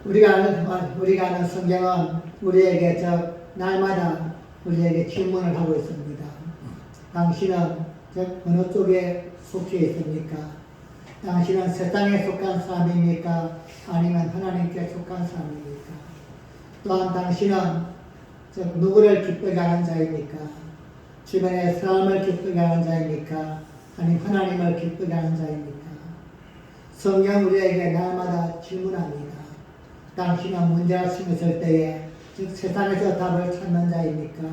우리가 아는 성경은 우리에게 날마다 우리에게 질문을 하고 있습니다. 당신은 어느 쪽에 속해 있습니까? 당신은 세상에 속한 사람입니까? 아니면 하나님께 속한 사람입니까? 또한 당신은 누구를 기쁘게 하는 자입니까? 주변의 사람을 기쁘게 하는 자입니까? 아니면 하나님을 기쁘게 하는 자입니까? 성경 우리에게 날마다 질문합니다. 당신은 문제가 생겼을 때에 세상에서 답을 찾는 자입니까?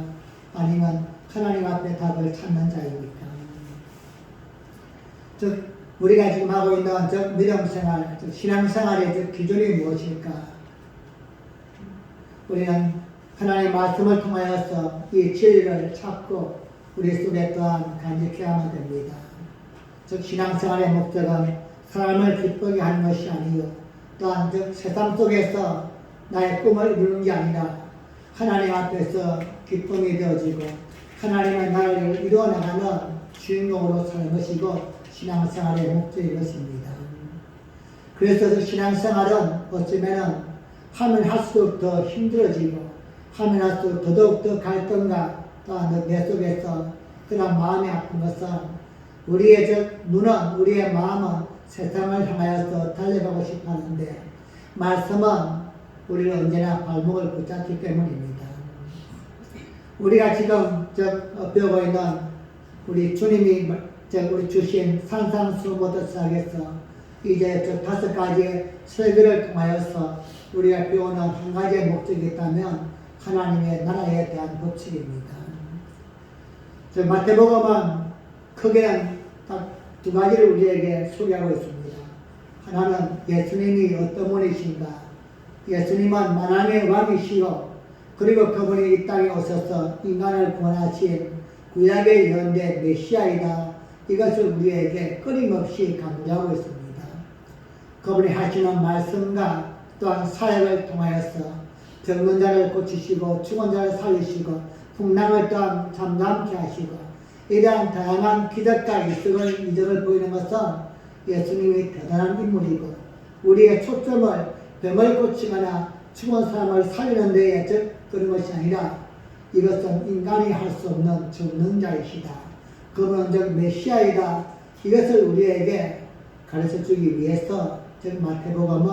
아니면 하나님 앞에 답을 찾는 자입니까? 우리가 지금 하고 있는 믿음생활, 신앙생활의 기준이 무엇일까? 우리는 하나님의 말씀을 통하여서 이 진리를 찾고 우리 속에 또한 간직해야만 됩니다. 신앙생활의 목적은 사람을 기쁘게 하는 것이 아니요 또한 세상 속에서 나의 꿈을 이루는 게 아니라 하나님 앞에서 기쁨이 되어지고 하나님의 나라를 이루어 나가는 주인공으로 사는 것이고 신앙생활의 목적인 것입니다. 그래서 신앙생활은 어쩌면 하면 할수록 더 힘들어지고 하면 할수록 더더욱 갈등과 또한 내 속에서 그런 마음이 아픈 것은 우리의 눈은 우리의 마음은 세상을 향하여서 달려가고 싶어 하는데 말씀은 우리를 언제나 발목을 붙잡기 때문입니다. 우리가 지금 배우고 있는 우리 주님이 우리 주신 산상수훈부터 시작해서 이제 5가지의 설교를 통하여서 우리가 배우는 한 가지의 목적이 있다면 하나님의 나라에 대한 법칙입니다. 마태복음은 크게는 딱 2가지를 우리에게 소개하고 있습니다. 하나는 예수님이 어떤 분이신가? 예수님은 만왕의 왕이시요 그리고 그분이 이 땅에 오셔서 인간을 구원하신 구약의 예언대 메시아이다. 이것을 우리에게 끊임없이 강조하고 있습니다. 그분이 하시는 말씀과 또한 사역을 통하여서 병든 자를 고치시고 죽은 자를 살리시고 풍랑을 또한 잠잠케 하시고 이러한 다양한 기적과 이적을 보이는 것은 예수님이 대단한 인물이고 우리의 초점을 병을 고치거나 죽은 사람을 살리는 데에 그런 것이 아니라 이것은 인간이 할 수 없는 전능자이시다. 그분은 메시아이다. 이것을 우리에게 가르쳐주기 위해서 마태복음은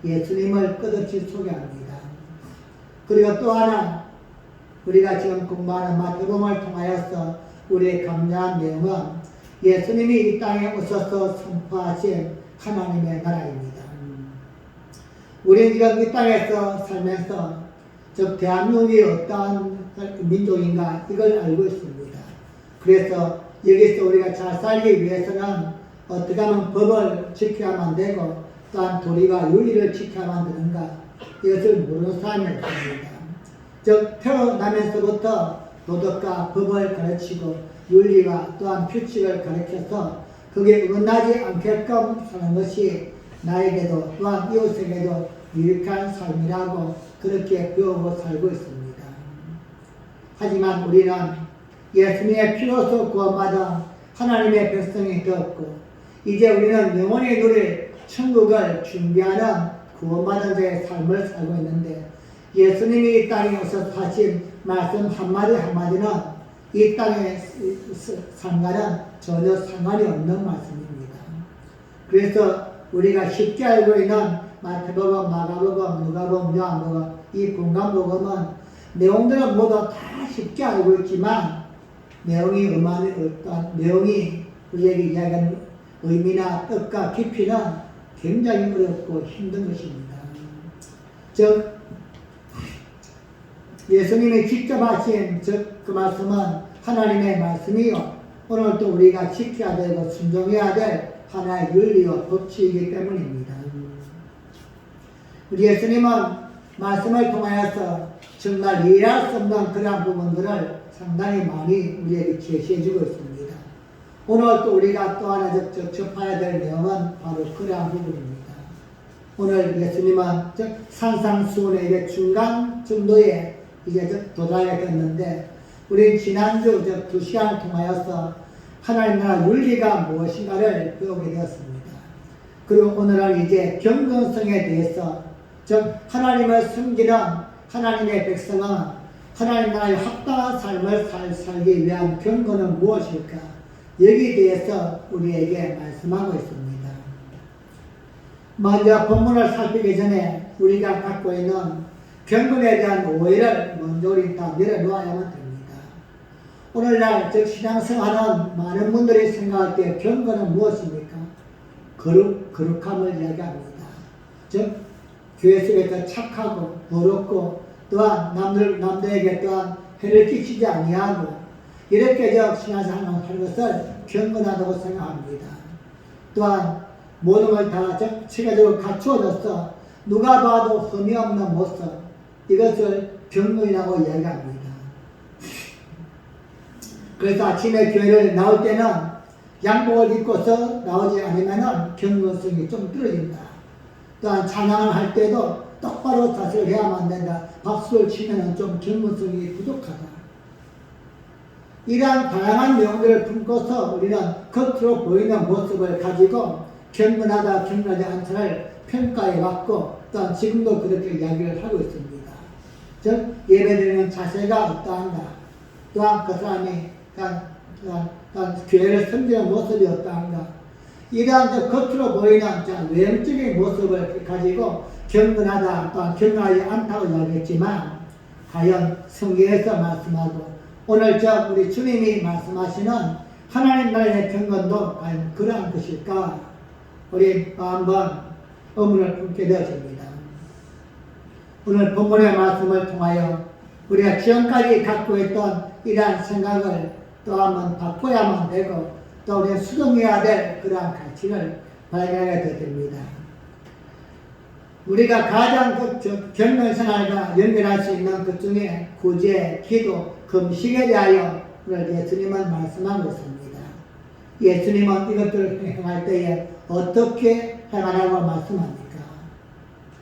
예수님을 끝없이 소개합니다. 그리고 또 하나 우리가 지금 공부하는 마태복음을 통하여서 우리의 감사한 내용은 예수님이 이 땅에 오셔서 선포하신 하나님의 나라입니다. 우리는 지금 이 땅에서 살면서 대한민국이 어떠한 민족인가 이걸 알고 있습니다. 그래서 여기서 우리가 잘 살기 위해서는 어떻게 하면 법을 지켜야만 되고 또한 도리와 윤리를 지켜야만 되는가 이것을 모르는 사람이 없습니다. 태어나면서부터 도덕과 법을 가르치고 윤리와 또한 규칙을 가르쳐서 그게 어긋나지 않게끔 사는 것이 나에게도 또한 이웃에게도 유익한 삶이라고 그렇게 배우고 살고 있습니다. 하지만 우리는 예수님의 피로서 구원받은 하나님의 백성이 되었고 이제 우리는 영원히 누릴 천국을 준비하는 구원받은 자의 삶을 살고 있는데 예수님이 이 땅에 오셔서 하신 말씀 한마디 한마디는 이 땅의 삶과는 전혀 상관이 없는 말씀입니다. 그래서 우리가 쉽게 알고 있는 마태복음, 마가복음, 누가복음, 요한복음 이 공간복음은 내용들은 모두 다 쉽게 알고 있지만 내용이 우리에게 이야기하는 의미나 뜻과 깊이는 굉장히 어렵고 힘든 것입니다. 즉 예수님이 직접 하신 그 말씀은 하나님의 말씀이요 오늘도 우리가 지켜야 되고 순종해야 될 하나의 윤리와 법칙이기 때문입니다. 우리 예수님은 말씀을 통하여서 정말 이해할 수 없는 그러한 부분들을 상당히 많이 우리에게 제시해주고 있습니다. 오늘 또 우리가 또 하나 접해야 될 내용은 바로 그러한 부분입니다. 오늘 예수님은 산상수훈의 중간 정도에 이제 도달하게 됐는데 우리 지난주 2시간을 통하여서 하나님 나라 윤리가 무엇인가를 배우게 되었습니다. 그리고 오늘은 이제 경건성에 대해서 즉 하나님을 섬기는 하나님의 백성은 하나님 나라의 합당한 삶을 살기 위한 경고는 무엇일까? 여기에 대해서 우리에게 말씀하고 있습니다. 먼저 본문을 살피기 전에 우리가 갖고 있는 경건에 대한 오해를 먼저 우리 다 내려놓아야만 됩니다. 오늘날 즉 신앙생활은 많은 분들이 생각할 때 경건은 무엇입니까? 거룩함을 이야기합니다. 즉 교회 속에서 착하고 어렵고 또한 남들에게 또한 해를 끼치지 아니하고 이렇게 신앙생활을 하는 것을 경건하다고 생각합니다. 또한 모든 걸 다 체계적으로 갖추어져서 누가 봐도 흠이 없는 모습, 이것을 경건이라고 이야기합니다. 그래서 아침에 교회를 나올 때는 양복을 입고서 나오지 않으면 경건성이 좀 떨어진다. 또한 찬양을 할 때도 똑바로 자세를 해야만 된다. 박수를 치면 좀 경건성이 부족하다. 이러한 다양한 내용들을 품고서 우리는 겉으로 보이는 모습을 가지고 경건하다, 경건하지 않다를 평가해 왔고 또한 지금도 그렇게 이야기를 하고 있습니다. 즉 예배드리는 자세가 어떠한가, 또한 그 사람이 교회를 섬기는 모습이 어떠한가, 이러한 겉으로 보이는 외형적인 모습을 가지고 경건하다 또한 경건하지 않다고 이야기했지만 과연 성경에서 말씀하고 오늘 우리 주님이 말씀하시는 하나님 나라의 경건도 과연 그러한 것일까? 우리 한번 의문을 품게 되어집니다. 오늘 본문의 말씀을 통하여 우리가 지금까지 갖고 있던 이러한 생각을 또 한번 바꿔야만 되고 또 우리가 수정해야 될 그러한 가치를 발견하게 됩니다. 우리가 가장 경건생활과 연결할 수 있는 것 중에 구제, 기도, 금식에 대하여 오늘 예수님은 말씀하고 있습니다. 예수님은 이것들을 행할 때에 어떻게 행하라고 말씀합니까?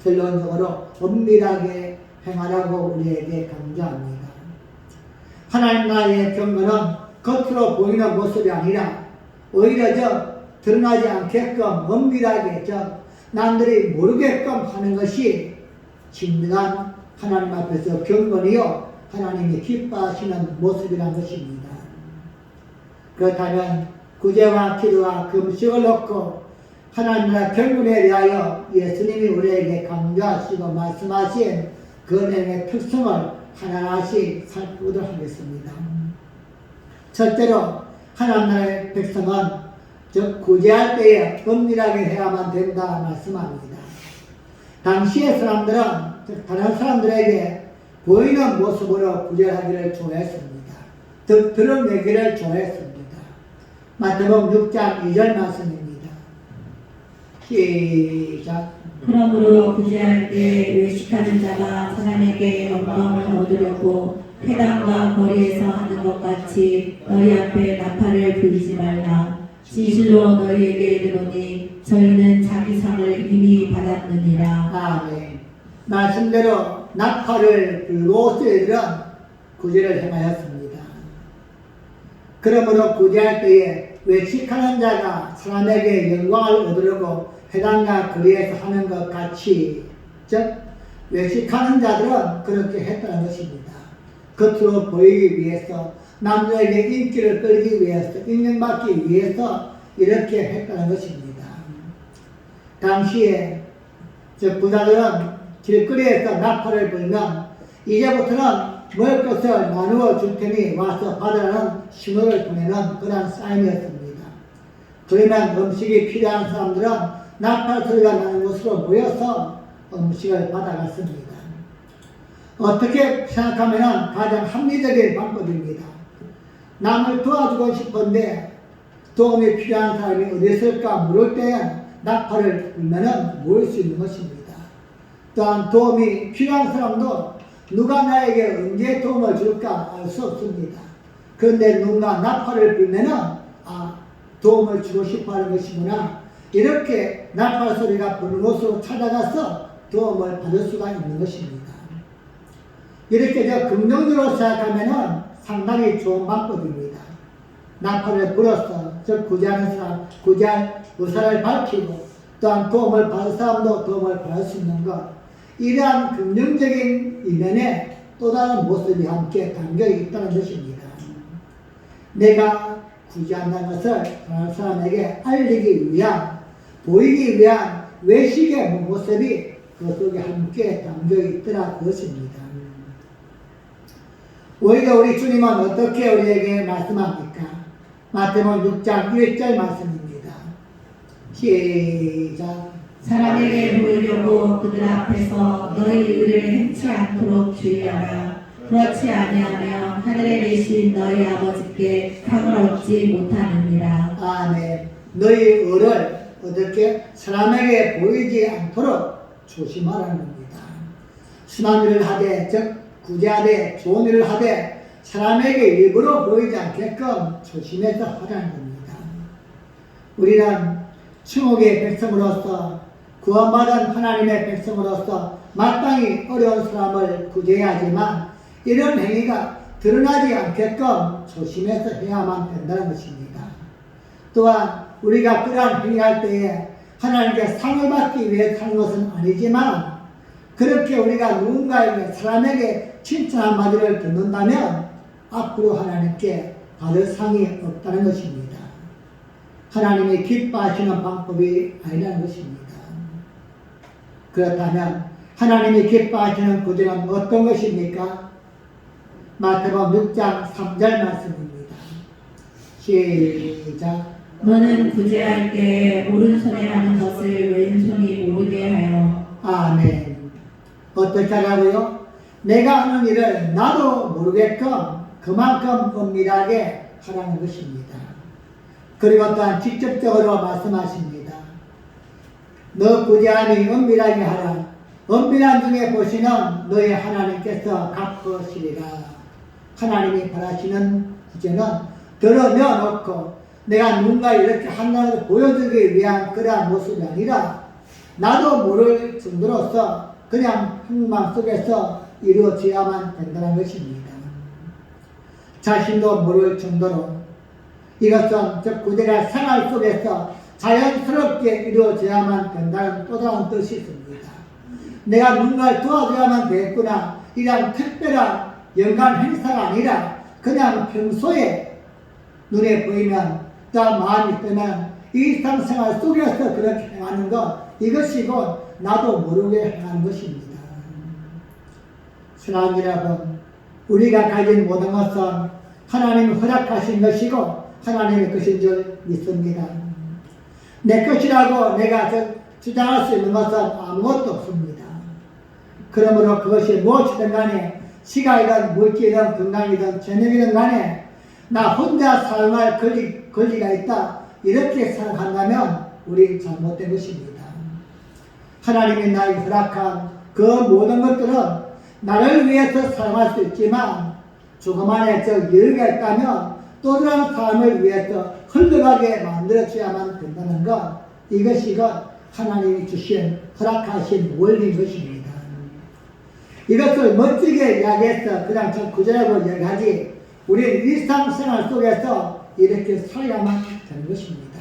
결론적으로 엄밀하게 행하라고 우리에게 강조합니다. 하나님 나라의 경건은 겉으로 보이는 모습이 아니라 오히려 드러나지 않게끔 엄밀하게 남들이 모르게끔 하는 것이 진정한 하나님 앞에서 경건이요 하나님이 기뻐하시는 모습이라는 것입니다. 그렇다면 구제와 기도와 금식을 놓고 하나님 나라 경건에 대하여 예수님이 우리에게 강조하시고 말씀하신 그 내용의 특성을 하나하나씩 살펴보도록 하겠습니다. 첫째로 하나님 나라의 백성은 즉 구제할 때에 은밀하게 해야만 된다 말씀합니다. 당시의 사람들은 다른 사람들에게 보이는 모습으로 구제하기를 좋아했습니다. 드러내기를 좋아했습니다. 마태복음 6장 2절 말씀입니다. 시작. 그러므로 구제할 때 외식하는 자가 사람에게 영광을 얻으려고 회당과 거리에서 하는 것 같이 너희 앞에 나팔을 불리지 말라. 진실로 너희에게 이르노니 저희는 자기 상을 이미 받았느니라. 아멘. 말씀대로 나팔을 불고 저희들은 구제를 행하였습니다. 그러므로 구제할 때에 외식하는 자가 사람에게 영광을 얻으려고 회당과 거리에서 하는 것 같이, 즉 외식하는 자들은 그렇게 했다는 것입니다. 겉으로 보이기 위해서, 남들에게 인기를 끌기 위해서, 인정받기 위해서 이렇게 했다는 것입니다. 당시에 부자들은 길거리에서 나팔을 불면 이제부터는 먹을 것을 나누어 줄 테니 와서 받으라는 신호를 보내는 그런 사인이었습니다. 그러면 음식이 필요한 사람들은 나팔 소리가 나는 곳으로 모여서 음식을 받아갔습니다. 어떻게 생각하면 가장 합리적인 방법입니다. 남을 도와주고 싶은데 도움이 필요한 사람이 어디 있을까 물을 때 나팔을 불면 모을 수 있는 것입니다. 또한 도움이 필요한 사람도 누가 나에게 언제 도움을 줄까 알 수 없습니다. 그런데 누군가 나팔을 불면 도움을 주고 싶어 하는 것이구나. 이렇게 나팔 소리가 부는 곳으로 찾아가서 도움을 받을 수가 있는 것입니다. 이렇게 긍정적으로 생각하면 상당히 좋은 방법입니다. 나팔을 불어서 구제하는 사람, 구제할 의사를 밝히고 또한 도움을 받을 사람도 도움을 받을 수 있는 것. 이러한 긍정적인 이면에 또 다른 모습이 함께 담겨 있다는 것입니다. 내가 구제한다는 것을 다른 사람에게 알리기 위한, 보이기 위한 외식의 모습이 그 속에 함께 담겨 있더라 그것입니다. 오히려 우리 주님은 어떻게 우리에게 말씀합니까? 마태복음 6장 1절 말씀입니다. 시작. 사람에게 보이려고 그들 앞에서 너희 의를 행치 않도록 주의하라. 그렇지 아니하면 하늘에 계신 너희 아버지께 상을 얻지 못하느니라. 아멘. 너희 의를 어떻게 사람에게 보이지 않도록 조심하라는 겁니다. 순한 일을 하되, 즉 구제하되, 좋은 일을 하되 사람에게 일부러 보이지 않게끔 조심해서 하라는 겁니다. 우리는 충옥의 백성으로서, 구원받은 하나님의 백성으로서 마땅히 어려운 사람을 구제해야 하지만 이런 행위가 드러나지 않게끔 조심해서 해야만 된다는 것입니다. 또한 우리가 그러한 행위할 때에 하나님께 상을 받기 위해 하는 것은 아니지만 그렇게 우리가 누군가에게, 사람에게 칭찬 한마디를 듣는다면 앞으로 하나님께 받을 상이 없다는 것입니다. 하나님이 기뻐하시는 방법이 아니라는 것입니다. 그렇다면 하나님이 기뻐하시는 구제는 어떤 것입니까? 마태복음 6장 3절 말씀입니다. 시작. 너는 구제할 때 오른손에 하는 것을 왼손이 모르게 하여. 아멘. 어떻게 하라고요? 내가 하는 일을 나도 모르게끔 그만큼 은밀하게 하라는 것입니다. 그리고 또한 직접적으로 말씀하십니다. 너 구제하니 은밀하게 하라. 은밀한 중에 보시는 너희 하나님께서 갚으시리라. 하나님이 바라시는 구제는 드러내어놓고 내가 누군가 이렇게 한다는 것을 보여주기 위한 그러한 모습이 아니라 나도 모를 정도로서 그냥 흥망 속에서 이루어져야만 된다는 것입니다. 자신도 모를 정도로 이것은 즉 구제가 생활 속에서 자연스럽게 이루어져야만 된다는 또 다른 뜻이 있습니다. 내가 누군가를 도와줘야만 되겠구나, 이런 특별한 연간 행사가 아니라 그냥 평소에 눈에 보이면 또 마음이 뜨면 일상생활 속에서 그렇게 행하는 것, 이것이 곧 나도 모르게 행하는 것입니다. 사랑하는 여러분, 우리가 가진 모든 것은 하나님이 허락하신 것이고 하나님의 것인 줄 믿습니다. 내 것이라고 내가 주장할 수 있는 것은 아무것도 없습니다. 그러므로 그것이 무엇이든 간에 시간이든 물질이든 건강이든 재능이든 간에 나 혼자 사용할 권리가 있다, 이렇게 생각한다면 우리 잘못된 것입니다. 하나님이 나에게 허락한 그 모든 것들은 나를 위해서 사용할 수 있지만 조그만의 여유가 있다면 또 다른 사람을 위해서 흘러가게 만들어줘야만 된다는 것, 이것이 하나님이 주신 허락하신 원리인 것입니다. 이것을 멋지게 이야기해서 그냥 좀 구제라고 이야기하지, 우리는 일상생활 속에서 이렇게 살아야만 되는 것입니다.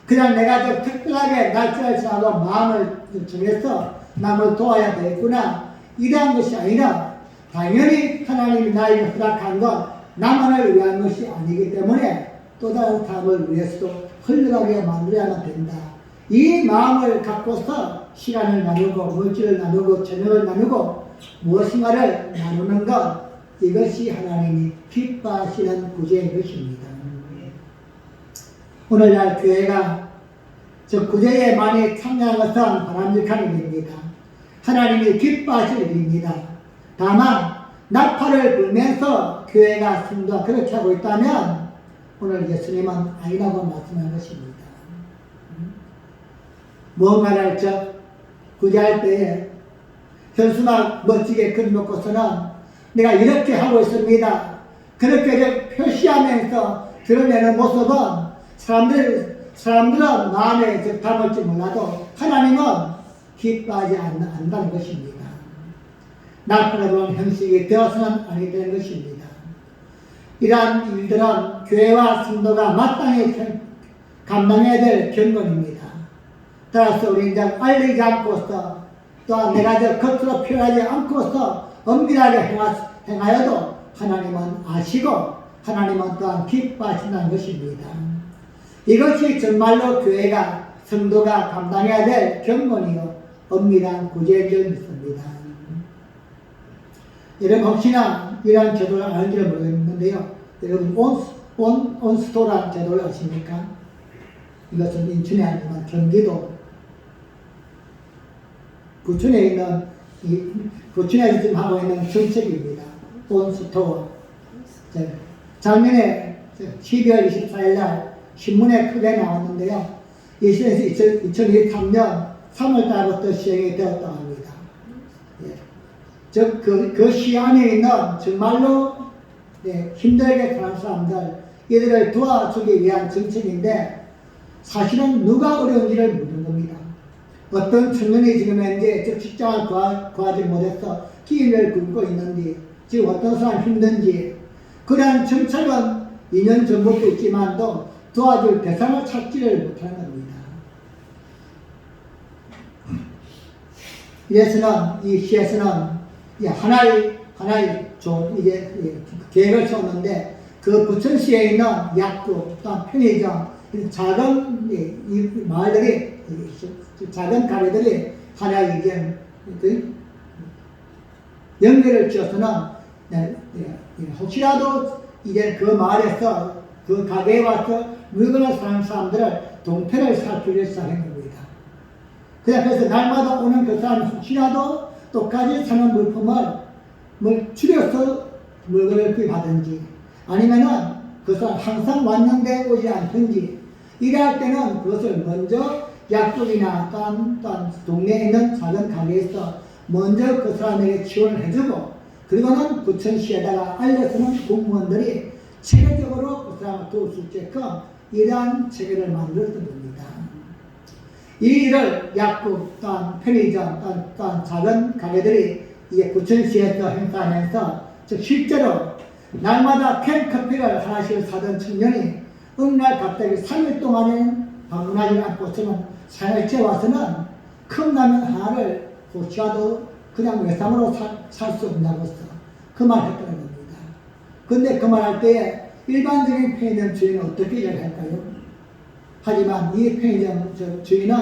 그냥 내가 좀 특별하게 날짜를 정하고 마음을 정해서 남을 도와야 되겠구나, 이러한 것이 아니라 당연히 하나님이 나에게 허락한 것 나만을 위한 것이 아니기 때문에 또 다른 사람을 위해서도 흘러가게 만들어야만 된다. 이 마음을 갖고서 시간을 나누고 물질을 나누고 재능을 나누고 무엇인가를 나누는 것, 이것이 하나님이 기뻐하시는 구제인 것입니다. 오늘날 교회가 저 구제에 많이 참여한 것은 바람직한 일입니다. 하나님이 기뻐하실 일입니다. 다만 나팔을 불면서 교회가 성도가 그렇게 하고 있다면 오늘 예수님은 아니라고 말씀한 것입니다. 뭔가를 구제할 때에 현수막 멋지게 그려놓고서는 내가 이렇게 하고 있습니다, 그렇게 표시하면서 드러내는 모습은 사람들은 마음에 담을지 몰라도 하나님은 기뻐하지 않는다는 것입니다. 나팔을 부는 형식이 되어서는 아니 되는 것입니다. 이러한 일들은 교회와 성도가 마땅히 감당해야 될 경건입니다. 따라서 우리 이제 알리지 않고서 또한 내가 겉으로 표현하지 않고서 엄밀하게 행하여도 하나님은 아시고 하나님은 또한 기뻐하신다는 것입니다. 이것이 정말로 교회가 성도가 감당해야 될 경건이요 엄밀한 구제인 줄 믿습니다. 여러분 혹시나 이러한 제도를 아는지 모르겠는데요. 여러분 온스토라는 제도를 아십니까? 이것은 인천이 아니지만 경기도 부천에 있는 부천에서 지금 하고 있는 정책입니다. 온스토어. 작년에 12월 24일 날 신문에 크게 나왔는데요. 2023년 3월 달부터 시행이 되었다고 합니다. 예. 즉, 그 시안에 있는 정말로 힘들게 사는 사람들, 이들을 도와주기 위한 정책인데, 사실은 누가 어려운지를 묻는 겁니다. 어떤 청년이 지금 현재 직장을 구하지 못해서 기회를 굶고 있는지, 지금 어떤 사람 힘든지, 그러한 정책은 2년 전부터 있지만도 도와줄 대상을 찾지를 못하는 겁니다. 이래서는, 이 시에서는 하나의 계획을 세웠는데, 그 부천시에 있는 약국, 또한 편의점, 작은 마을들이, 작은 가게들이 하나의 연결을 지어서는, 혹시라도 이제 그 마을에서 그 가게에 와서 물건을 사는 사람들을 동편을 살피기 시작한 겁니다. 그래서 날마다 오는 그 사람이 혹시라도 똑같이 사는 물품을 줄여서 물건을 구입하든지 아니면은 그 사람 항상 왔는데 오지 않든지 이래할 때는 그것을 먼저 약국이나 또한 동네에 있는 작은 가게에서 먼저 그 사람에게 지원을 해주고 그리고는 부천시에다가 알려서는 공무원들이 체계적으로 그 사람을 도울 수 있게끔 이러한 체계를 만들었던 겁니다. 이 일을 약국, 또한 편의점, 또한 작은 가게들이 이게 부천시에서 행사하면서 즉 실제로 날마다 캔커피를 하나씩 사던 청년이 어느 날 갑자기 3일 동안에 방문하지 않고서는 4일째 와서는 컵라면 하나를 혹시라도 그냥 외상으로 살 수 없냐고 그 말 했다는 겁니다. 근데 그 말 할 때에 일반적인 편의점 주인은 어떻게 일을 할까요? 하지만 이 편의점 주인은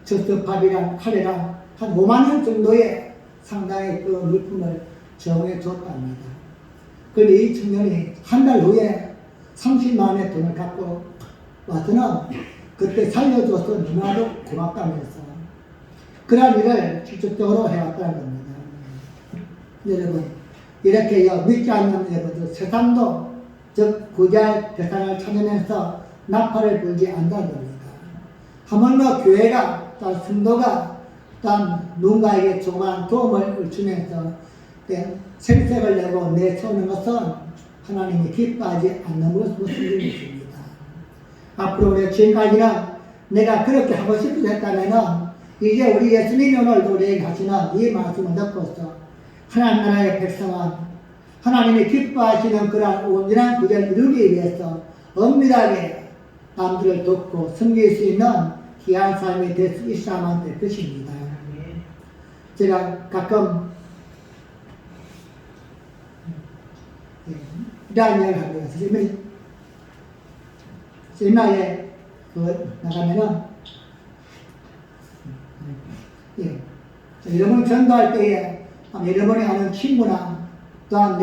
저스밥이랑 카레랑 한 5만 원 정도의 상당히 그 물품을 제공해 줬답니다. 그런데 이 청년이 한 달 후에 30만 원의 돈을 갖고 와서는 그때 살려줘서 너무나도 고맙다면서 그런 일을 직접적으로 해왔다는 겁니다. 여러분, 이렇게 믿지 않는 여러분들 세상도 즉 구제할 대상을 찾으면서 나팔을 불지 않는다는 겁니다. 하물며 교회가 또 성도가 또 누군가에게 조그마한 도움을 주면서 생색을 내고 내세우는 것은 하나님이 기뻐하지 않는 모습을 있습니다. 앞으로 우리 지금까지는 내가 그렇게 하고 싶어서 했다면은 이제 우리 예수님이 오늘도 우리에게 하시는 이 말씀을 듣고서 하나님 나라의 백성은 하나님이 기뻐하시는 그런 온전한 구제를 이루기 위해서 엄밀하게 남들을 돕고 섬길 수 있는 귀한 삶이 될 수 있어야만 될 것입니다. 제가 가끔 이런 이야기를 하고요. 세미나에 나가면은 여러분 전도할 때에 여러분이 아는 친구나 또한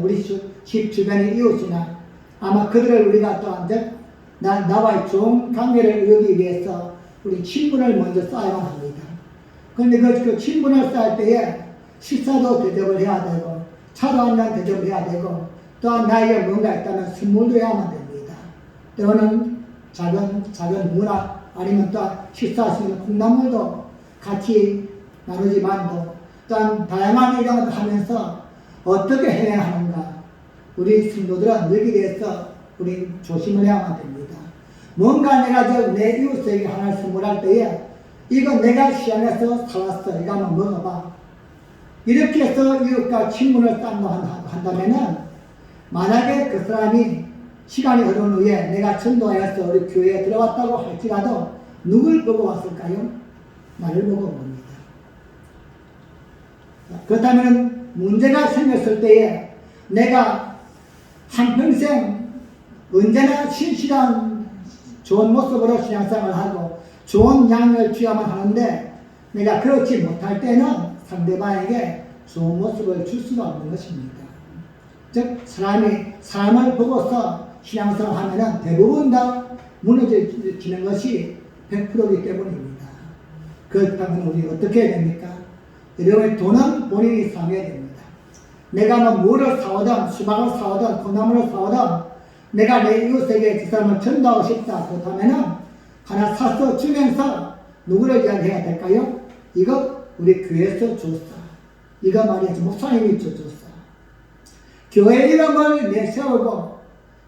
우리 집 주변의 이웃이나 아마 그들을 우리가 또한 나와의 좋은 관계를 이루기 위해서 우리 친분을 먼저 쌓아야만 합니다. 그런데 그 친분을 쌓을 때에 식사도 대접을 해야 되고 차도 한잔 대접을 해야 되고 또한 나에게 뭔가 있다면 선물도 해야만 됩니다. 때로는 작은 문화 아니면 또 식사할 수 있는 콩나물도 같이 나누지만도 또한 다양한 일을 하면서 어떻게 해야 하는가 우리 성도들은 여기에 대해서 우리 조심을 해야만 됩니다. 뭔가 내가 내 이웃에게 하나를 선물할 때에 이거 내가 시안에서 사왔어 이거 한번 먹어봐 이렇게 해서 이웃과 친분을 한다면은 만약에 그 사람이 시간이 흐른 후에 내가 전도하여서 우리 교회에 들어왔다고 할지라도 누굴 보고 왔을까요? 나를 보고 옵니다. 그렇다면 문제가 생겼을 때에 내가 한평생 언제나 신실한 좋은 모습으로 신앙생활을 하고 좋은 양을 취하만 하는데 내가 그렇지 못할 때는 상대방에게 좋은 모습을 줄 수가 없는 것입니다. 즉 사람을 보고서 신앙생활을 하면은 대부분 다 무너지는 것이 100%이기 때문입니다. 그렇다면 우리 어떻게 해야 됩니까? 여러분 돈은 본인이 사용해야 됩니다. 내가 뭐 물을 사오든 수박을 사오든 콩나물을 사오든 내가 내 이웃에게 그 사람을 전도하고 싶다. 그렇다면은 하나 사서 주면서 누구를 이야기해야 될까요? 이거 우리 교회에서 줬어. 이거 말이야 목사님이 줬어. 교회 이름을 내세우고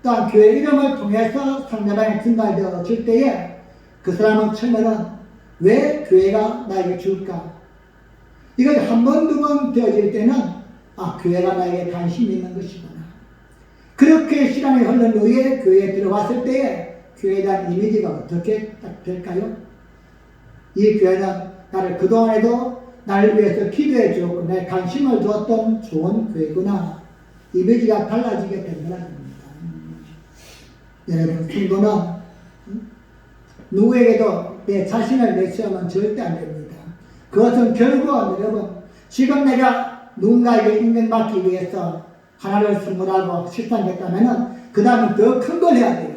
또한 교회 이름을 통해서 상대방의 증가되어 줄 때에 그 사람은 처음에는 왜 교회가 나에게 줄까? 이걸 한 번, 두 번 되어질 때는 교회가 나에게 관심이 있는 것이구나. 그렇게 시간이 흐른 후에 교회에 들어왔을 때에 교회에 대한 이미지가 어떻게 딱 될까요? 이 교회는 나를 그동안에도 나를 위해서 기도해 주었고 내 관심을 주었던 좋은 교회구나. 이미지가 달라지게 된다는 겁니다. 여러분, 성도는 누구에게도 내 자신을 내세우면 절대 안 됩니다. 그것은 결국은 여러분, 지금 내가 누군가에게 인정받기 위해서 하나를 선물하고 실천했다면 그 다음은 더 큰 걸 해야 돼요.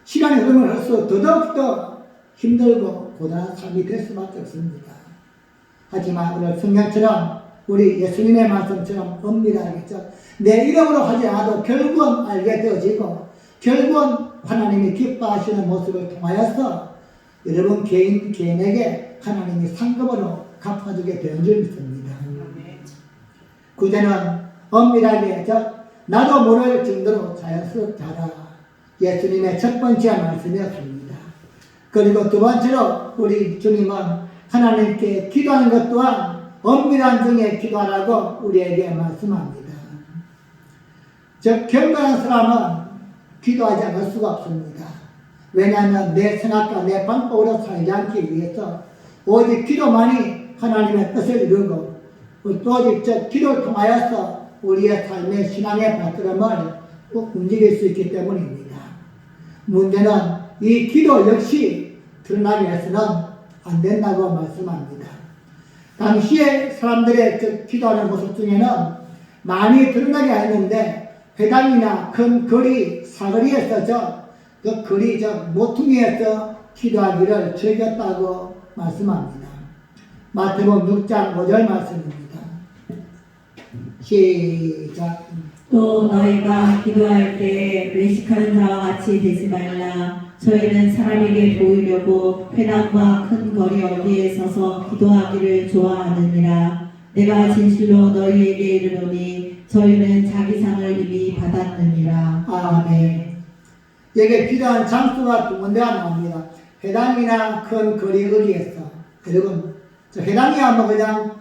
시간이 흐르면 할수록 더더욱더 힘들고 고단한 삶이 될 수밖에 없습니다. 하지만 오늘 성경처럼 우리 예수님의 말씀처럼 엄밀하겠죠. 내 이름으로 하지 않아도 결국은 알게 되어지고 결국은 하나님이 기뻐하시는 모습을 통하여서 여러분 개인에게 하나님이 상급으로 갚아주게 되는 줄 믿습니다. 구제는 엄밀하게 나도 모를 정도로 자연스럽게 하라. 예수님의 첫 번째 말씀이었습니다. 그리고 두 번째로 우리 주님은 하나님께 기도하는 것 또한 엄밀한 중에 기도하라고 우리에게 말씀합니다. 즉 경건한 사람은 기도하지 않을 수가 없습니다. 왜냐하면 내 생각과 내 방법으로 살지 않기 위해서 오직 기도만이 하나님의 뜻을 이루고 오직 기도를 통하여서 우리의 삶의 신앙의 발걸음을 움직일 수 있기 때문입니다. 문제는 이 기도 역시 드러나기 위해서는 안 된다고 말씀합니다. 당시에 사람들의 기도하는 모습 중에는 많이 드러나게 했는데 회당이나 큰 거리, 사거리에서 그 거리, 모퉁이에서 기도하기를 즐겼다고 말씀합니다. 마태복음 6장 5절 말씀입니다. 시작. 또 너희가 기도할 때 외식하는 자와 같이 되지 말라. 저희는 사람에게 보이려고 회당과 큰 거리 어디에 서서 기도하기를 좋아하느니라. 내가 진실로 너희에게 이르노니 저희는 자기 상을 이미 받았느니라. 아멘. 여기 기도한 장소가 두 군데가 나옵니다. 회당이나 큰 거리 어디에서. 여러분, 회당이야 뭐 그냥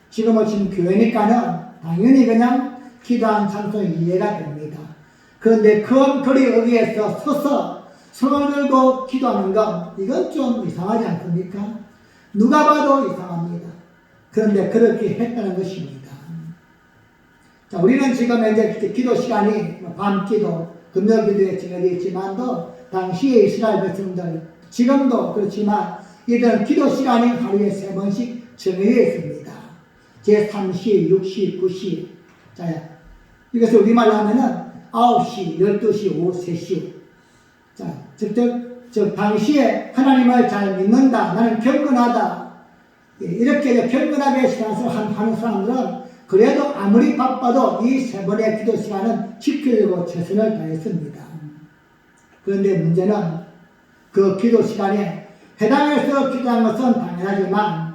지금은 지금 교회니까는 당연히 그냥 기도한 장소 이해가 됩니다. 그런데 큰 거리 어디에서 서서 손을 들고 기도하는 건 이건 좀 이상하지 않습니까? 누가 봐도 이상합니다. 그런데 그렇게 했다는 것입니다. 자, 우리는 지금 이제 기도 시간이 밤기도, 금요기도에 정해져 있지만도 당시의 이스라엘 백성들, 지금도 그렇지만 이들은 기도 시간이 하루에 3번씩 정해져 있습니다. 제3시, 6시, 9시. 자, 이것을 우리말로 하면은 9시, 12시, 오후 3시. 자, 즉 당시에 하나님을 잘 믿는다. 나는 경건하다. 이렇게 경건하게 신앙생활을 하는 사람들은 그래도 아무리 바빠도 이 3번의 기도 시간은 지키려고 최선을 다했습니다. 그런데 문제는 그 기도 시간에 회당에서 기도한 것은 당연하지만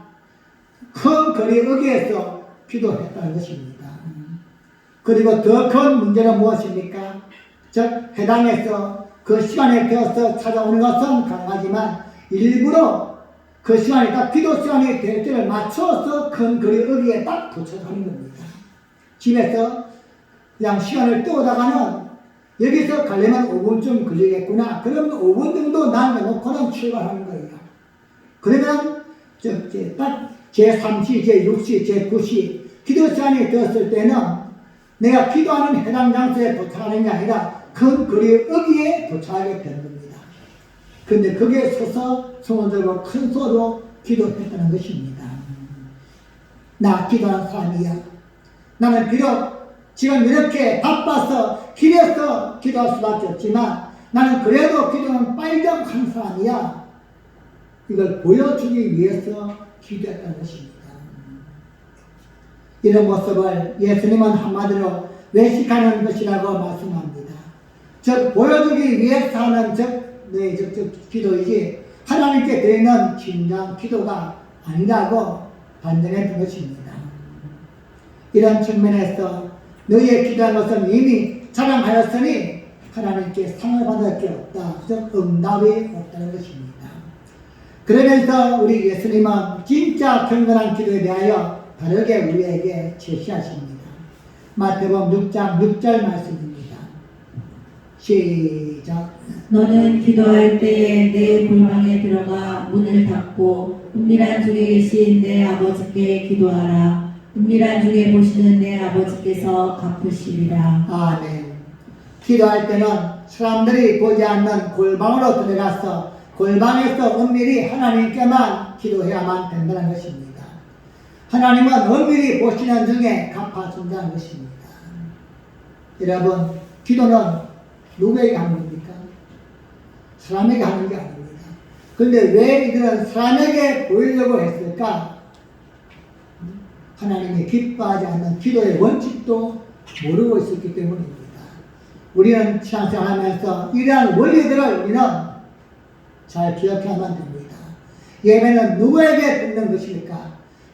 큰 거리 어귀에서 기도했다는 것입니다. 그리고 더 큰 문제는 무엇입니까? 즉 회당에서 그 시간에 되어서 찾아오는 것은 가능하지만 일부러 그 시간이 딱 기도 시간이 될 때를 맞춰서 큰 거리 어귀에 딱 도착하는 겁니다. 집에서 그냥 시간을 때우다가는 여기서 가려면 5분쯤 걸리겠구나. 그러면 5분 정도 남겨놓고는 출발하는 거예요. 그러면 딱 제3시, 제6시, 제9시 기도 시간이 되었을 때는 내가 기도하는 해당 장소에 도착하는 게 아니라 큰 거리 어귀에 도착하게 되는 겁니다. 근데 거기에 서서 성원적으로 큰 소리로 기도했다는 것입니다. 나 기도하는 사람이야. 나는 비록 지금 이렇게 바빠서 길에서 기도할 수밖에 없지만 나는 그래도 기도는 빨리 사람이야. 이걸 보여주기 위해서 기도했다는 것입니다. 이런 모습을 예수님은 한마디로 외식하는 것이라고 말씀합니다. 즉 보여주기 위해서 하는 기도이지 하나님께 드리는 진정 기도가 아니라고 반증했던 것입니다. 이런 측면에서 너희의 기도한 것은 이미 자랑하였으니 하나님께 상을 받을 게 없다. 즉 응답이 없다는 것입니다. 그러면서 우리 예수님은 진짜 경건한 기도에 대하여 다르게 우리에게 제시하십니다. 마태복음 6장 6절 말씀입니다. 시작. 너는 기도할 때에 내 골방에 들어가 문을 닫고 은밀한 중에 계신 내 아버지께 기도하라. 은밀한 중에 보시는 내 아버지께서 갚으시리라. 아멘. 기도할 때는 사람들이 보지 않는 골방으로 들어가서 골방에서 은밀히 하나님께만 기도해야만 된다는 것입니다. 하나님은 은밀히 보시는 중에 갚아준다는 것입니다. 여러분, 기도는 누구에게 하는 겁니까? 사람에게 하는 게 아닙니다. 그런데 왜 이들은 사람에게 보이려고 했을까? 하나님이 기뻐하지 않는 기도의 원칙도 모르고 있었기 때문입니다. 우리는 신앙생활하면서 이러한 원리들을 우리는 잘 기억해야만 됩니다. 예배는 누구에게 듣는 것일까?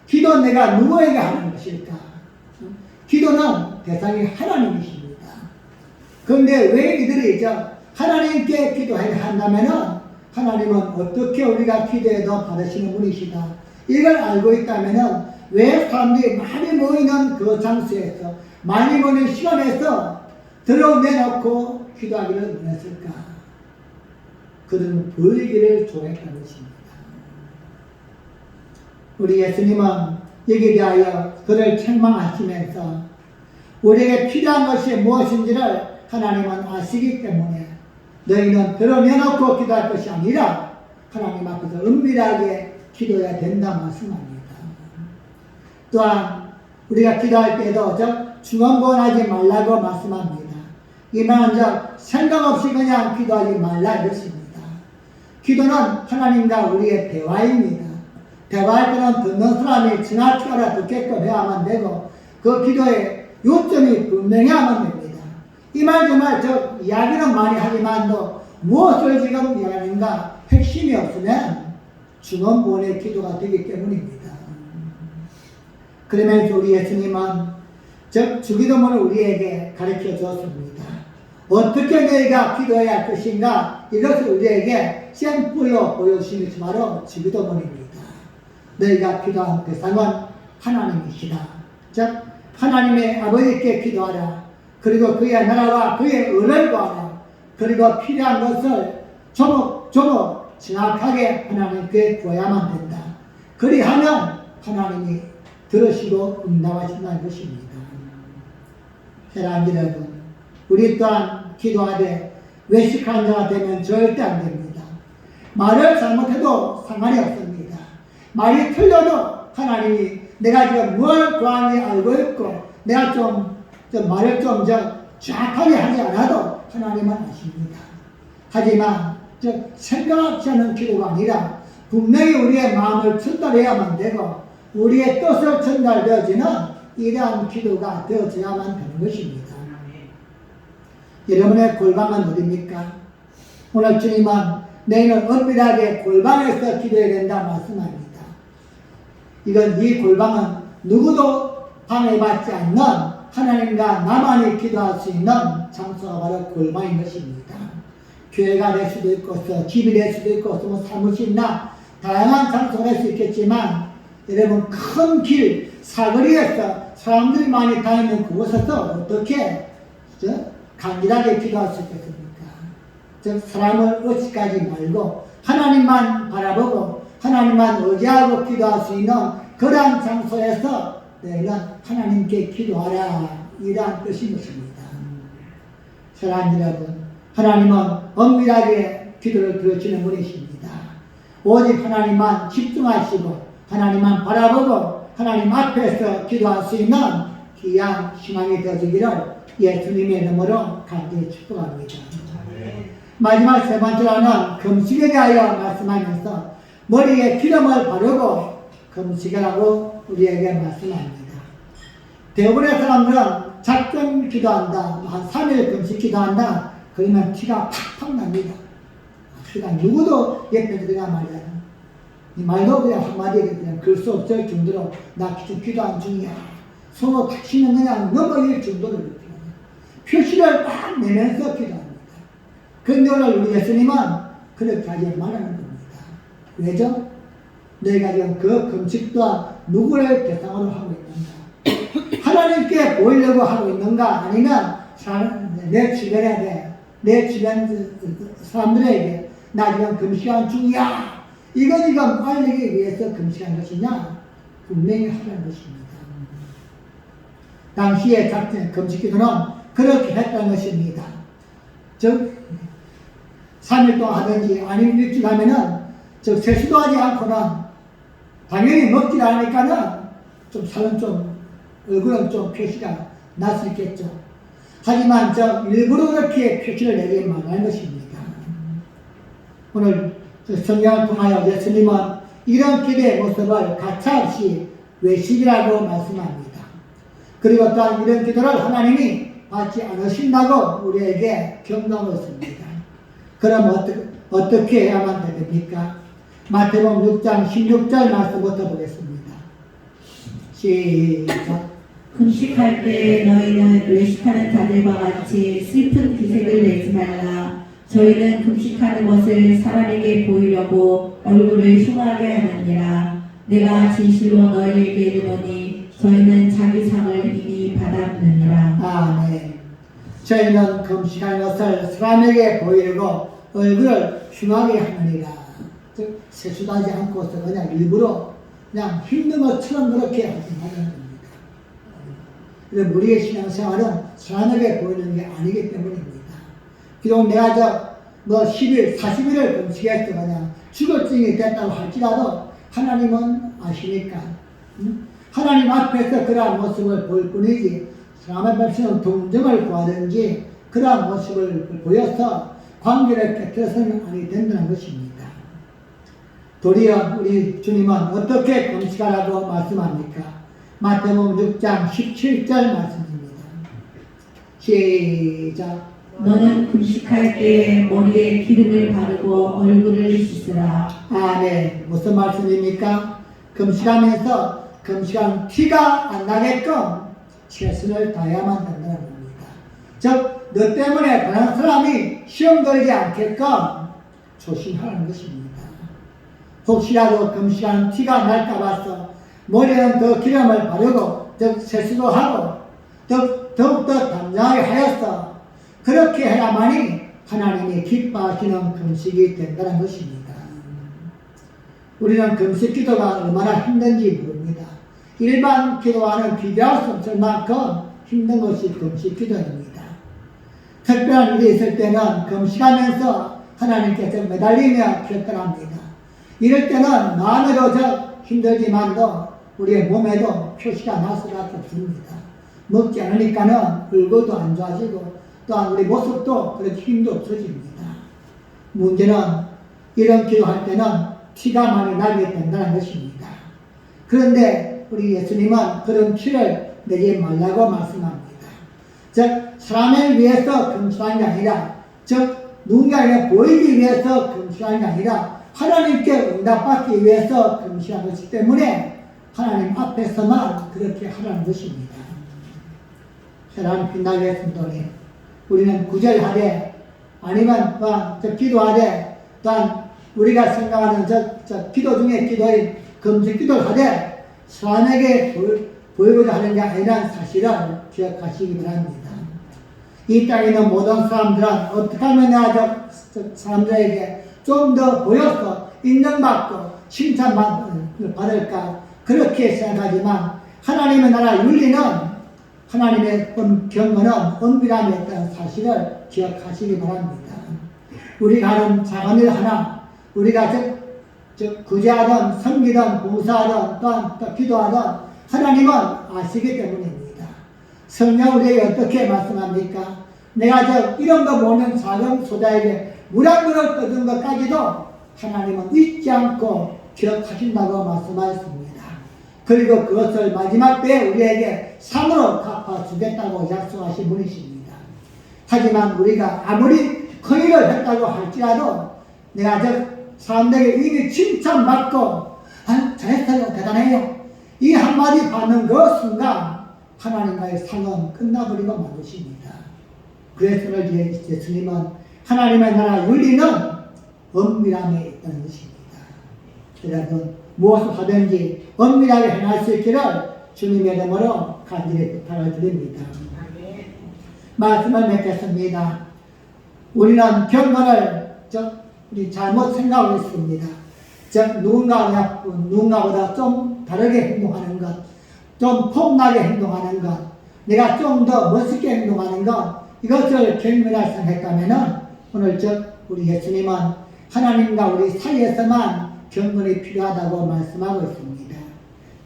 기도 내가 누구에게 하는 것일까? 기도는 대상이 하나님이십니다. 그런데 왜 이들이 하나님께 기도해야 한다면 하나님은 어떻게 우리가 기도해도 받으시는 분이시다. 이걸 알고 있다면 왜 사람들이 많이 모이는 그 장소에서 많이 모이는 시간에서 들어내놓고 기도하기를 원했을까? 그들은 보이기를 좋아했다는 것입니다. 우리 예수님은 여기에 대하여 그를 책망하시면서 우리에게 필요한 것이 무엇인지를 하나님은 아시기 때문에 너희는 들어내놓고 기도할 것이 아니라 하나님 앞에서 은밀하게 기도해야 된다 말씀합니다. 또한 우리가 기도할 때도 중언부언하지 말라고 말씀합니다. 이 말은 생각 없이 그냥 기도하지 말라 이것입니다. 기도는 하나님과 우리의 대화입니다. 대화할 때는 듣는 사람이 정확히 알아듣게끔 해야만 되고 그 기도의 요점이 분명해야만 됩니다. 이 말 정말 이야기는 많이 하지만도 무엇을 지금 이야기하는가 핵심이 없으면 중언부언의 기도가 되기 때문입니다. 그러면서 우리 예수님은 주기도문을 우리에게 가르쳐 주었습니다. 어떻게 너희가 기도해야 할 것인가 이것을 우리에게 샘플로 보여주신 것이 바로 주기도문입니다. 너희가 기도한 대상은 하나님이시다. 즉 하나님의 아버지께 기도하라. 그리고 그의 나라와 그의 의를 구하라. 그리고 필요한 것을 조목조목 정확하게 하나님께 구해야만 된다. 그리하면 하나님이 들으시고 응답하신다는 것입니다. 사랑하는 여러분, 우리 또한 기도하되 외식하는 자가 되면 절대 안 됩니다. 말을 잘못해도 상관이 없습니다. 말이 틀려도 하나님이 내가 지금 뭘 구하는지 알고 있고 내가 말을 정확하게 하지 않아도 하나님은 아십니다. 하지만 생각하지 않은 기도가 아니라 분명히 우리의 마음을 전달해야만 되고 우리의 뜻을 전달되어지는 이러한 기도가 되어져야만 되는 것입니다. 여러분의 골방은 어디입니까? 오늘 주님은 너희는 은밀하게 골방에서 기도해야 된다 말씀합니다. 이건 이 골방은 누구도 방해받지 않는 하나님과 나만이 기도할 수 있는 장소가 바로 골방인 것입니다. 교회가 될 수도 있고 집이 될 수도 있고 사무실이나 다양한 장소가 될 수 있겠지만 여러분 큰 길 사거리에서 사람들이 많이 다니는 그곳에서 어떻게 간절하게 기도할 수 있겠습니까? 즉 사람을 의식하지 말고 하나님만 바라보고 하나님만 의지하고 기도할 수 있는 그러한 장소에서 너희는 하나님께 기도하라 이러한 뜻인 것입니다. 사랑하는 여러분, 하나님은 엄밀하게 기도를 들으시는 분이십니다. 오직 하나님만 집중하시고 하나님만 바라보고 하나님 앞에서 기도할 수 있는 귀한 신앙이 되어지기를 예수님의 이름으로 간절히 축복합니다. 마지막 세 번째로는 금식에 대하여 말씀하면서 머리에 기름을 바르고 금식이라고 우리에게 말씀합니다. 대부분의 사람들은 작정 기도한다, 한 3일 금식 기도한다, 그러면 티가 팍팍 납니다. 그러니까 누구도 옆에서 그냥 말이야. 이 말도 그냥 한마디에 그냥 글 수 없을 정도로 나 지금 기도한 중이야. 서로 다치는 그냥 넘어질 정도로 이렇게 표시를 딱 내면서 기도합니다. 그런데 오늘 우리 예수님은 그렇게 하지 말라는 겁니다. 왜죠? 내가 지금 그 금식 또한 누구를 대상으로 하고 있는가? 하나님께 보이려고 하고 있는가? 아니면 내 주변에 내 주변 사람들에게 나 지금 금식한 중이야. 이거 지금 알리기 위해서 금식한 것이냐? 분명히 하라는 것입니다. 당시에 작전 금식기도는 그렇게 했다는 것입니다. 즉 3일 동안 하든지 아니면 일주일 하면은 즉 세수도 하지 않고는 당연히 먹지 않으니까는 좀 살은 좀 얼굴은 좀 표시가 날 수 있겠죠. 하지만 저 일부러 그렇게 표시를 내지 말라는 것입니다. 오늘 성경을 통하여 예수님은 이런 기도의 모습을 가차없이 외식이라고 말씀합니다. 그리고 또한 이런 기도를 하나님이 받지 않으신다고 우리에게 경고하고 있습니다. 그럼 어떻게 해야만 됩니까? 마태복음 6장 16절 말씀부터 보겠습니다. 시작. 금식할 때 너희는 외식하는 자들과 같이 슬픈 기색을 내지 말라. 저희는 금식하는 것을 사람에게 보이려고 얼굴을 흉하게 하느니라. 내가 진실로 너희에게 이르노니 저희는 자기 상을 이미 받았느니라. 아멘. 저희는 금식하는 것을 사람에게 보이려고 얼굴을 흉하게 하느니라. 즉 세수도 하지 않고서 그냥 일부러 그냥 힘든 것처럼 그렇게 하지 말라는 겁니다. 우리의 신앙생활은 사람에게 보이는 게 아니기 때문입니다. 비록 내가 뭐 10일, 40일을 금식해서 그냥 죽을증이 됐다고 할지라도 하나님은 아시니까 하나님 앞에서 그러한 모습을 볼 뿐이지 사람 앞에서는 동정을 구하든지 그러한 모습을 보여서 관계를 깨뜨려서는 아니 된다는 것입니다. 도리어 우리 주님은 어떻게 금식하라고 말씀합니까? 마태복음 6장 17절 말씀입니다. 시작. 너는 금식할 때 머리에 기름을 바르고 얼굴을 씻으라. 아멘. 무슨 말씀입니까? 금식하면서 금식한 티가 안 나게끔 최선을 다해야만 된다는 겁니다. 즉, 너 때문에 다른 사람이 시험 걸지 않게끔 조심하라는 것입니다. 혹시라도 금식한 티가 날까 봐서 머리에는 더 기름을 바르고 즉 세수도 하고 더욱더 담장하게 하였어. 그렇게 해야만이 하나님이 기뻐하시는 금식이 된다는 것입니다. 우리는 금식 기도가 얼마나 힘든지 모릅니다. 일반 기도와는 비교할 수 없을 만큼 힘든 것이 금식 기도입니다. 특별한 일이 있을 때는 금식하면서 하나님께서 매달리며 기도합니다. 이럴 때는 마음에도 힘들지만도 우리의 몸에도 표시가 날 수밖에 없습니다. 먹지 않으니까는 얼굴도 안 좋아지고 또한 우리 모습도 그렇게 힘도 없어집니다. 문제는 이런 기도할 때는 티가 많이 나게 된다는 것입니다. 그런데 우리 예수님은 그런 티를 내지 말라고 말씀합니다. 즉 사람을 위해서 금식하는 게 아니라 즉 누군가에게 보이기 위해서 금식하는 게 아니라 하나님께 응답받기 위해서 금식하는 것이기 때문에 하나님 앞에서만 그렇게 하라는 것입니다. 사랑하는 빛나게 성도님, 우리는 구절하되 아니면 기도하되 또한 우리가 생각하는 기도 중에 기도인 금식 기도를 하되 사람에게 보이고자 하는 게 아니라는 사실을 기억하시기 바랍니다. 이 땅에 있는 모든 사람들은 어떻게 하면 내가 사람들에게 좀 더 보여서 인정받고 칭찬받을까 그렇게 생각하지만 하나님의 나라 윤리는 하나님의 경건은 은밀함에 있다는 사실을 기억하시기 바랍니다. 우리가 하는 작은 일 하나, 우리가 구제하든 섬기든 봉사하든 또한 기도하든 하나님은 아시기 때문입니다. 성경 우리에게 어떻게 말씀합니까? 내가 이런 거 모르는 작은 소자에게 물 한 그릇 떠준 것까지도 하나님은 잊지 않고 기억하신다고 말씀하셨습니다. 그리고 그것을 마지막 때에 우리에게 상으로 갚아주겠다고 약속하신 분이십니다. 하지만 우리가 아무리 큰 일을 했다고 할지라도 내가 사람들에게 이미 칭찬받고 잘했어요, 대단해요, 이 한마디 받는 그 순간 하나님과의 상은 끝나버리고 만 것입니다. 그래서 예수님은 하나님의 나라 윤리는 은밀함에 있다는 것입니다. 여러분, 무엇을 하든지 은밀하게 행할 수 있기를 주님의 이름으로 간절히 부탁을 드립니다. 말씀을 맺겠습니다. 우리는 경건을 우리 잘못 생각하고 있습니다. 누군가보다 좀 다르게 행동하는 것, 좀 폭나게 행동하는 것, 내가 좀 더 멋있게 행동하는 것, 이것을 경건이라 생각했다면 오늘 우리 예수님은 하나님과 우리 사이에서만 경건이 필요하다고 말씀하고 있습니다.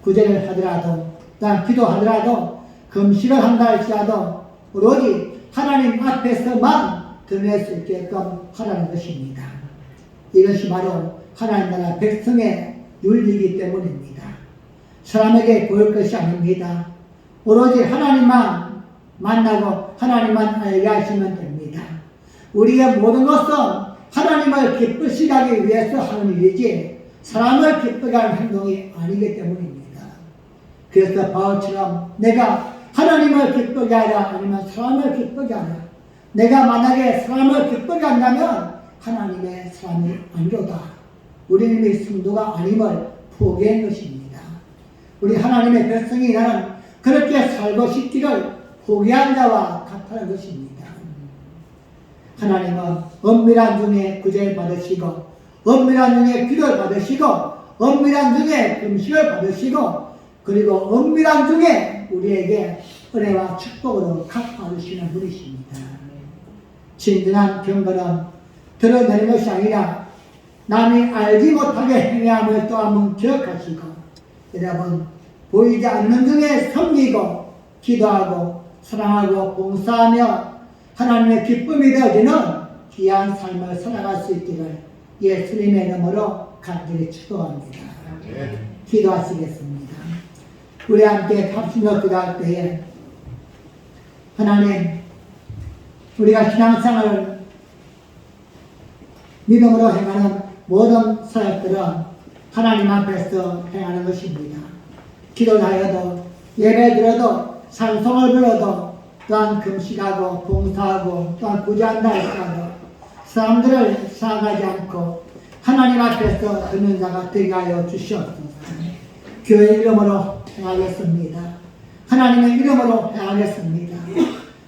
구제를 하더라도, 또한 기도하더라도, 금식을 한다 할지라도 오로지 하나님 앞에서만 드러낼 수 있게끔 하라는 것입니다. 이것이 바로 하나님 나라 백성의 윤리이기 때문입니다. 사람에게 보일 것이 아닙니다. 오로지 하나님만 만나고 하나님만 알게 하시면 됩니다. 우리의 모든 것은 하나님을 기쁘시게 하기 위해서 하는 일이지 사람을 기쁘게 하는 행동이 아니기 때문입니다. 그래서 바울처럼 내가 하나님을 기쁘게 하라 아니면 사람을 기쁘게 하라, 내가 만약에 사람을 기쁘게 한다면 하나님의 사람이 아니로다, 우리는 이 성도가 아님을 포기한 것입니다. 우리 하나님의 백성이 나는 그렇게 살고 싶기를 포기한 자와 같다는 것입니다. 하나님은 은밀한 중에 구제를 받으시고, 은밀한 중에 기도를 받으시고, 은밀한 중에 금식을 받으시고, 그리고 은밀한 중에 우리에게 은혜와 축복으로 갚아주시는 분이십니다. 진정한 경건은 드러내는 것이 아니라 남이 알지 못하게 행함을 또 한번 기억하시고, 여러분, 보이지 않는 중에 섬기고 기도하고 사랑하고 봉사하며 하나님의 기쁨이 되어지는 귀한 삶을 살아갈 수 있기를 예수님의 이름으로 간절히 축복합니다. 기도하시겠습니다. 우리 함께 합심으로 기도할 때에 하나님, 우리가 신앙생활을 믿음으로 행하는 모든 사역들은 하나님 앞에서 행하는 것입니다. 기도를 하여도, 예배 드려도, 찬송을 불러도, 또한 금식하고 봉사하고 또한 구제한다 할지라도 사람들을 생각하지 않고 하나님 앞에서 듣는 자가 되게 하여 주시옵소서. 교회 이름으로 행하겠습니다. 하나님의 이름으로 행하겠습니다.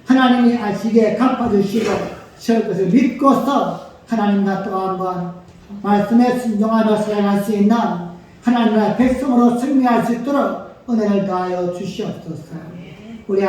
하나님이 아시기에 갚아주시고 설 것을 믿고서 하나님과 또 한번 말씀에 순종하며 살아갈 수 있는 하나님의 백성으로 승리할 수 있도록 은혜를 더하여 주시옵소서. 우리